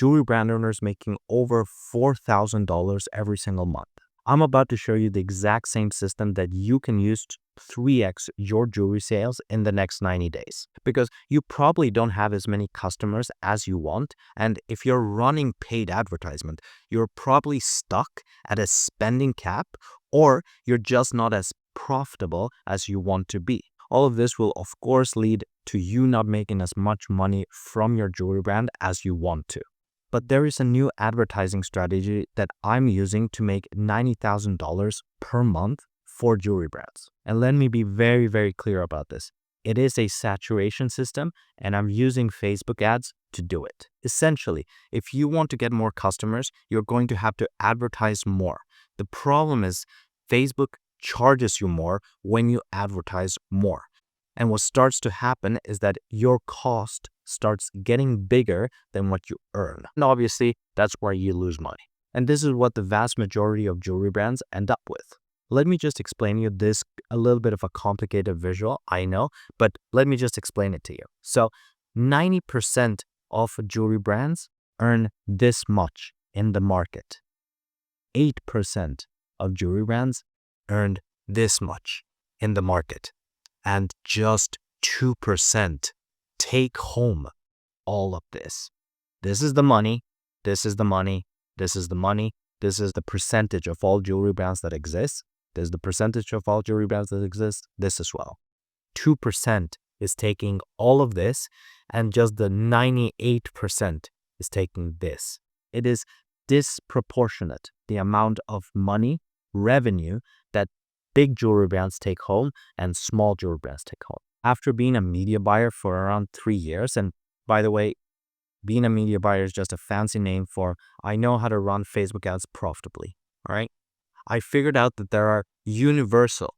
jewelry brand owners making over $4,000 every single month. I'm about to show you the exact same system that you can use to 3x your jewelry sales in the next 90 days. Because you probably don't have as many customers as you want. And if you're running paid advertisement, you're probably stuck at a spending cap, or you're just not as profitable as you want to be. All of this will, of course, lead to you not making as much money from your jewelry brand as you want to. But there is a new advertising strategy that I'm using to make $90,000 per month for jewelry brands. And let me be very, very clear about this. It is a saturation system, and I'm using Facebook ads to do it. Essentially, if you want to get more customers, you're going to have to advertise more. The problem is Facebook charges you more when you advertise more. And what starts to happen is that your cost starts getting bigger than what you earn. And obviously, that's where you lose money. And this is what the vast majority of jewelry brands end up with. Let me just explain you this, a little bit of a complicated visual, I know, but let me just explain it to you. So 90% of jewelry brands earn this much in the market. 8% of jewelry brands earned this much in the market. And just 2% take home all of this. This is the money, this is the money, this is the money, this is the percentage of all jewelry brands that exist. This is the percentage of all jewelry brands that exist, this as well. 2% is taking all of this, and just the 98% is taking this. It is disproportionate, the amount of money, revenue that big jewelry brands take home and small jewelry brands take home. After being a media buyer for around 3 years, and by the way, being a media buyer is just a fancy name for I know how to run Facebook ads profitably, all right? I figured out that there are universal,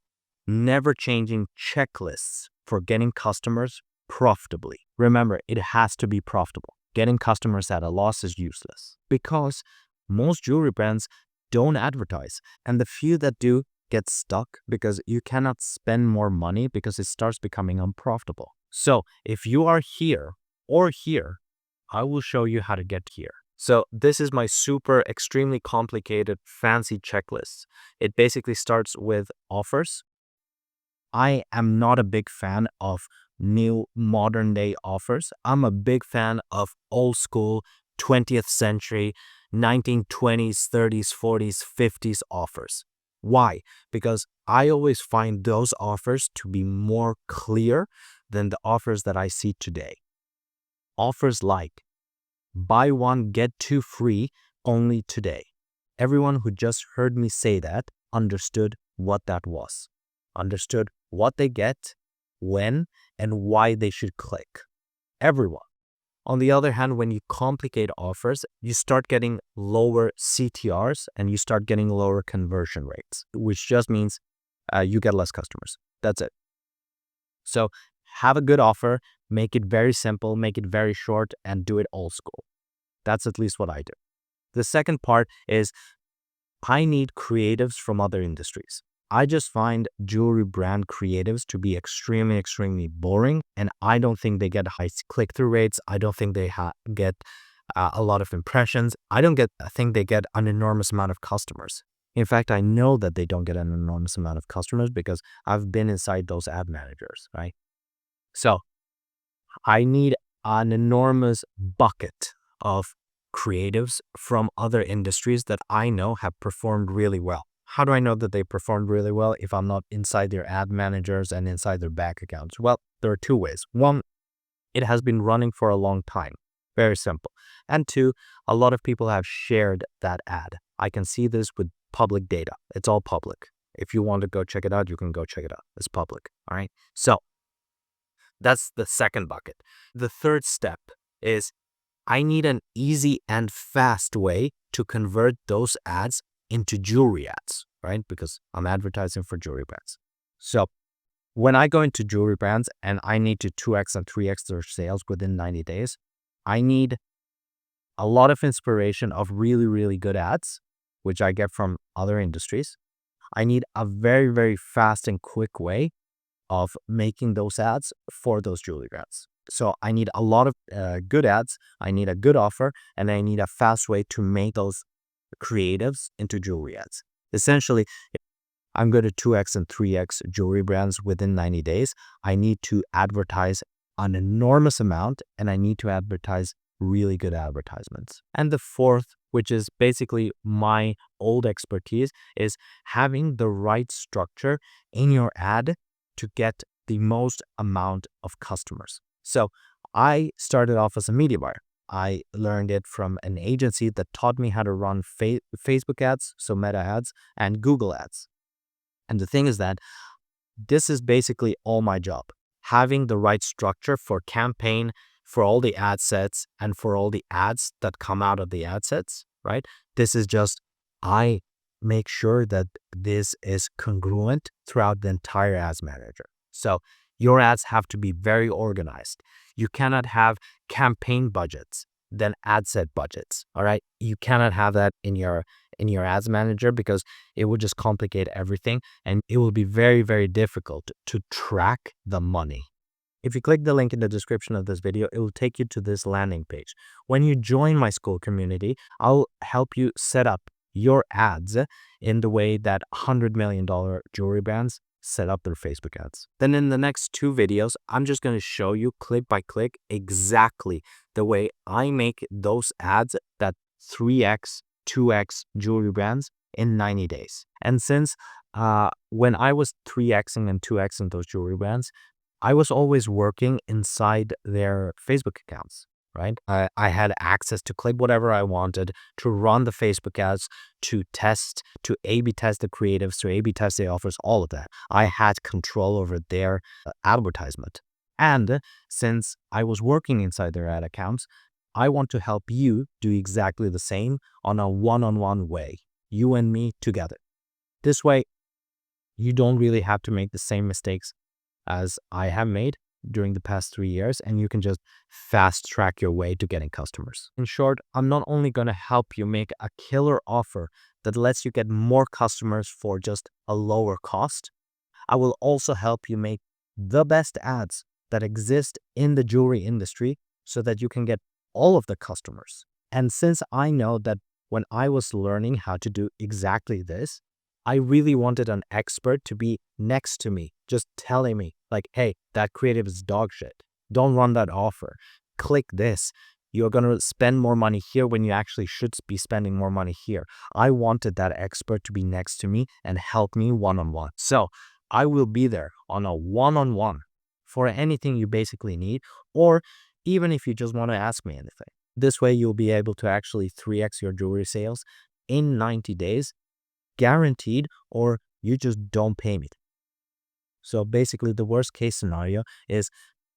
never-changing checklists for getting customers profitably. Remember, it has to be profitable. Getting customers at a loss is useless because most jewelry brands don't advertise, and the few that do get stuck because you cannot spend more money because it starts becoming unprofitable. So if you are here or here, I will show you how to get here. So this is my super extremely complicated fancy checklist. It basically starts with offers. I am not a big fan of new modern day offers. I'm a big fan of old school 20th century 1920s, 30s, 40s, 50s offers. Why? Because I always find those offers to be more clear than the offers that I see today. Offers like buy one, get two free only today. Everyone who just heard me say that understood what that was, understood what they get, when, and why they should click. Everyone. On the other hand, when you complicate offers, you start getting lower CTRs and you start getting lower conversion rates, which just means you get less customers. That's it. So have a good offer, make it very simple, make it very short, and do it old school. That's at least what I do. The second part is I need creatives from other industries. I just find jewelry brand creatives to be extremely, extremely boring, and I don't think they get high click-through rates. I don't think they get a lot of impressions. I think they get an enormous amount of customers. In fact, I know that they don't get an enormous amount of customers because I've been inside those ad managers, right? So I need an enormous bucket of creatives from other industries that I know have performed really well. How do I know that they performed really well if I'm not inside their ad managers and inside their bank accounts? Well, there are two ways. One, it has been running for a long time. Very simple. And two, a lot of people have shared that ad. I can see this with public data. It's all public. If you want to go check it out, you can go check it out. It's public. All right. So that's the second bucket. The third step is I need an easy and fast way to convert those ads into jewelry ads, right? Because I'm advertising for jewelry brands. So when I go into jewelry brands and I need to 2x and 3x their sales within 90 days, I need a lot of inspiration of really, really good ads, which I get from other industries. I need a very, very fast and quick way of making those ads for those jewelry brands. So I need a lot of good ads, I need a good offer, and I need a fast way to make those creatives into jewelry ads. Essentially, I'm going to 2x and 3x jewelry brands within 90 days. I need to advertise an enormous amount, and I need to advertise really good advertisements. And the fourth, which is basically my old expertise, is having the right structure in your ad to get the most amount of customers. So I started off as a media buyer. I learned it from an agency that taught me how to run Facebook ads, so Meta ads, and Google ads. And the thing is that this is basically all my job. Having the right structure for campaign, for all the ad sets, and for all the ads that come out of the ad sets, right? This is just, I make sure that this is congruent throughout the entire ads manager. So your ads have to be very organized. You cannot have campaign budgets, then ad set budgets, all right? You cannot have that in your ads manager because it would just complicate everything and it will be very, very difficult to track the money. If you click the link in the description of this video, it will take you to this landing page. When you join my Skool community, I'll help you set up your ads in the way that $100 million jewelry brands set up their Facebook ads. Then in the next 2 videos, I'm just going to show you click by click exactly the way I make those ads that 3x, 2x jewelry brands in 90 days. And since when I was 3xing and 2xing those jewelry brands, I was always working inside their Facebook accounts, right? I had access to click whatever I wanted, to run the Facebook ads, to test, to A/B test the creatives, to A/B test the offers, all of that. I had control over their advertisement. And since I was working inside their ad accounts, I want to help you do exactly the same on a one-on-one way, you and me together. This way, you don't really have to make the same mistakes as I have made during the past 3 years, and you can just fast track your way to getting customers. In short, I'm not only going to help you make a killer offer that lets you get more customers for just a lower cost, I will also help you make the best ads that exist in the jewelry industry so that you can get all of the customers. And since I know that when I was learning how to do exactly this, I really wanted an expert to be next to me, just telling me like, hey, that creative is dog shit. Don't run that offer. Click this. You're going to spend more money here when you actually should be spending more money here. I wanted that expert to be next to me and help me one-on-one. So I will be there on a one-on-one for anything you basically need, or even if you just want to ask me anything. This way, you'll be able to actually 3x your jewelry sales in 90 days, guaranteed, or you just don't pay me. So basically, the worst case scenario is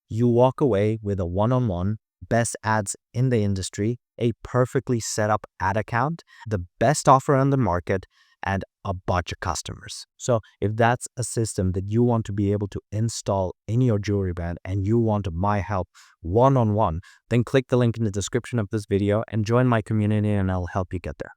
you walk away with a one-on-one, best ads in the industry, a perfectly set up ad account, the best offer on the market, and a bunch of customers. So if that's a system that you want to be able to install in your jewelry brand and you want my help one-on-one, then click the link in the description of this video and join my community and I'll help you get there.